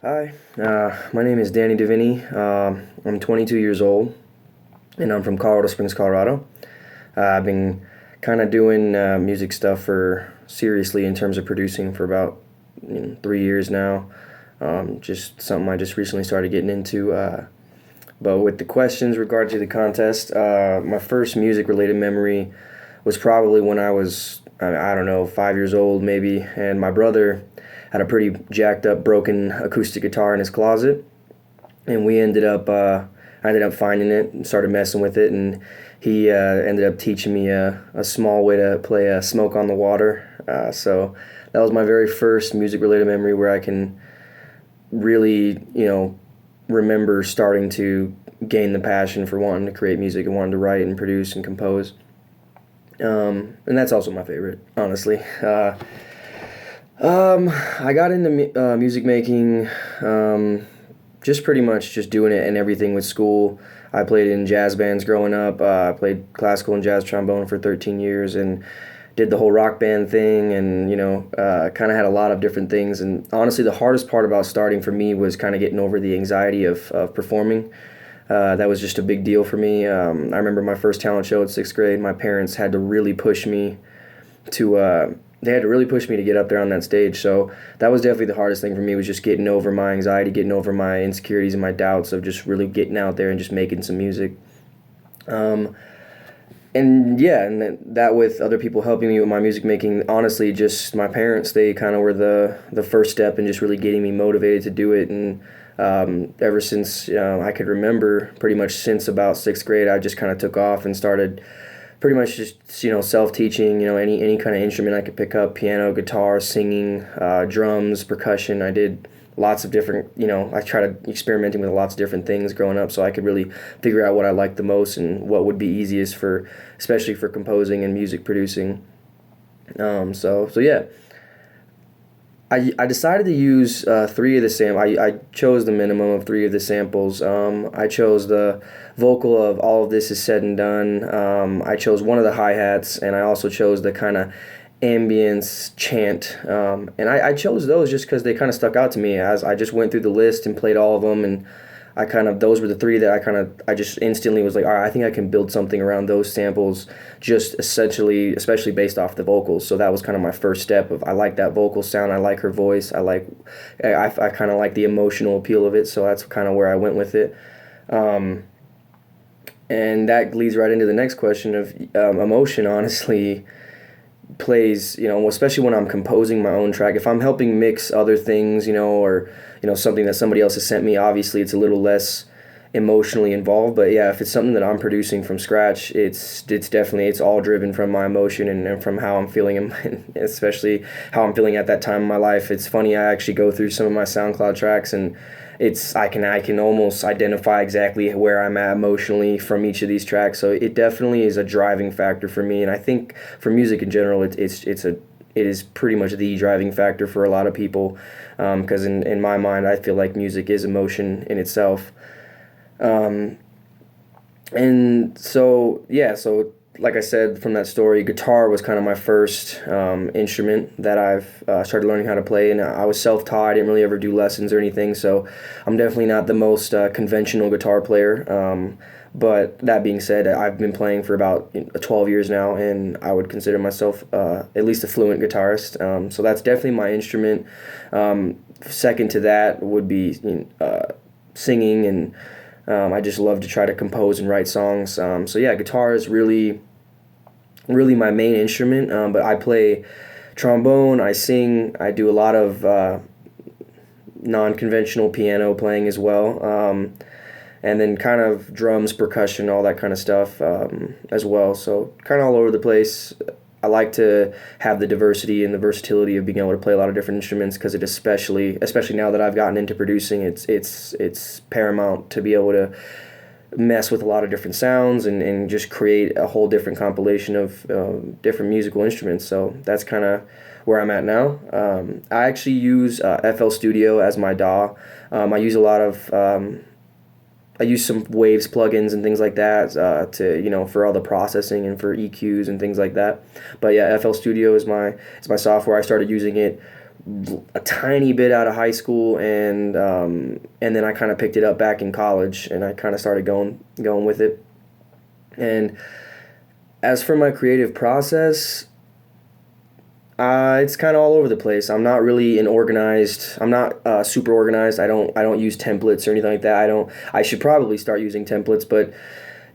Hi, my name is Danny Davini. I'm 22 years old, and I'm from Colorado Springs, Colorado. I've been kind of doing music stuff for seriously in terms of producing for about 3 years now. Just something I just recently started getting into. But with the questions regard to the contest, my first music-related memory was probably when I was, I don't know, 5 years old maybe, and my brother had a pretty jacked up, broken acoustic guitar in his closet, and I ended up finding it and started messing with it, and he ended up teaching me a small way to play "Smoke on the Water." So that was my very first music-related memory where I can really, remember starting to gain the passion for wanting to create music and wanting to write and produce and compose. And that's also my favorite, honestly. I got into music making, just pretty much just doing it and everything with school. I played in jazz bands growing up. I played classical and jazz trombone for 13 years and did the whole rock band thing, and kind of had a lot of different things. And honestly, the hardest part about starting for me was kind of getting over the anxiety of performing. That was just a big deal for me. I remember my first talent show at sixth grade. My parents had to really push me to they had to really push me to get up there on that stage. So that was definitely the hardest thing for me, was just getting over my anxiety, getting over my insecurities and my doubts of just really getting out there and just making some music. And yeah, and that with other people helping me with my music making, honestly, just my parents, they kind of were the first step in just really getting me motivated to do it. And ever since I could remember, pretty much since about sixth grade, I just kind of took off and started pretty much just self-teaching, any kind of instrument I could pick up: piano, guitar, singing, drums, percussion. I did lots of different, I tried experimenting with lots of different things growing up, so I could really figure out what I liked the most and what would be easiest for, especially for composing and music producing. So yeah. I decided to use three of the samples. I chose the minimum of three of the samples. I chose the vocal of "All of This Is Said and Done." I chose one of the hi-hats, and I also chose the kind of ambience chant. And I chose those just because they kind of stuck out to me as I just went through the list and played all of them, and those were the three that I just instantly was like, all right, I think I can build something around those samples, just essentially, especially based off the vocals. So that was kind of my first step of, I like that vocal sound, I like her voice, I kind of like the emotional appeal of it, so that's kind of where I went with it. And that leads right into the next question of emotion, honestly plays, especially when I'm composing my own track. If I'm helping mix other things, or something that somebody else has sent me, obviously it's a little less emotionally involved. But yeah, if it's something that I'm producing from scratch, it's definitely, it's all driven from my emotion and from how I'm feeling, and especially how I'm feeling at that time in my life. It's funny, I actually go through some of my SoundCloud tracks, and I can almost identify exactly where I'm at emotionally from each of these tracks. So it definitely is a driving factor for me, and I think for music in general, it is pretty much the driving factor for a lot of people, because in my mind, I feel like music is emotion in itself. And so yeah, so like I said, from that story, guitar was kind of my first instrument that I've started learning how to play, and I was self-taught. I didn't really ever do lessons or anything, so I'm definitely not the most conventional guitar player. But that being said, I've been playing for about 12 years now, and I would consider myself at least a fluent guitarist. So that's definitely my instrument. Second to that would be singing, and I just love to try to compose and write songs. So yeah, guitar is really my main instrument, but I play trombone, I sing, I do a lot of non-conventional piano playing as well, and then kind of drums, percussion, all that kind of stuff as well. So kind of all over the place. I like to have the diversity and the versatility of being able to play a lot of different instruments, because it especially now that I've gotten into producing, it's paramount to be able to mess with a lot of different sounds and just create a whole different compilation of different musical instruments. So that's kind of where I'm at now. I actually use FL Studio as my DAW. I use a lot of I use some Waves plugins and things like that to for all the processing and for EQs and things like that. But yeah, FL Studio is my software. I started using it a tiny bit out of high school, and then I kind of picked it up back in college, and I kind of started going with it. And as for my creative process, it's kind of all over the place. I'm not really an organized. I'm not super organized. I don't use templates or anything like that. I should probably start using templates, but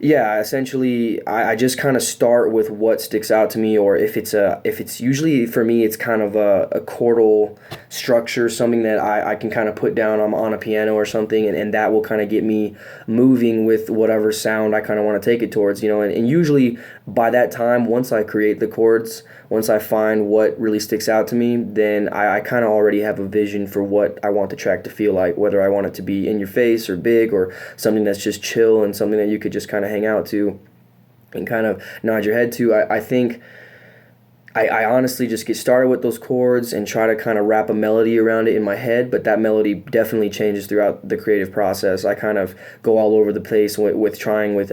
yeah, essentially, I just kind of start with what sticks out to me, or if it's usually for me, it's kind of a chordal structure, something that I can kind of put down on a piano or something, and that will kind of get me moving with whatever sound I kind of want to take it towards, and usually by that time, once I create the chords, once I find what really sticks out to me, then I kind of already have a vision for what I want the track to feel like, whether I want it to be in your face or big, or something that's just chill and something that you could just kind of hang out to and kind of nod your head to. I think I honestly just get started with those chords and try to kind of wrap a melody around it in my head, but that melody definitely changes throughout the creative process. I kind of go all over the place with trying with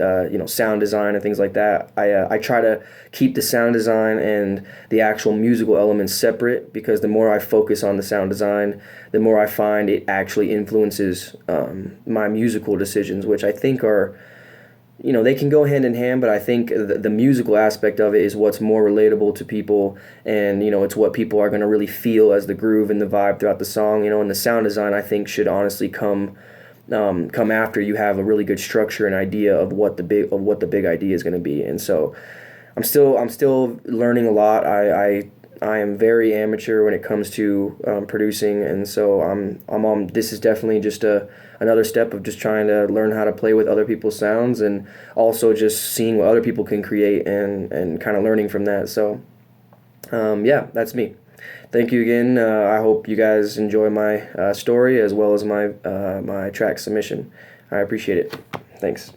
sound design and things like that. I try to keep the sound design and the actual musical elements separate, because the more I focus on the sound design, the more I find it actually influences my musical decisions, which I think are, they can go hand in hand, but I think the musical aspect of it is what's more relatable to people, and it's what people are going to really feel as the groove and the vibe throughout the song. And the sound design, I think, should honestly come after you have a really good structure and idea of what the big idea is going to be. And so I'm still learning a lot. I am very amateur when it comes to producing, and so I'm on. This is definitely just another step of just trying to learn how to play with other people's sounds, and also just seeing what other people can create and kind of learning from that. So yeah, that's me. Thank you again. I hope you guys enjoy my story as well as my track submission. I appreciate it. Thanks.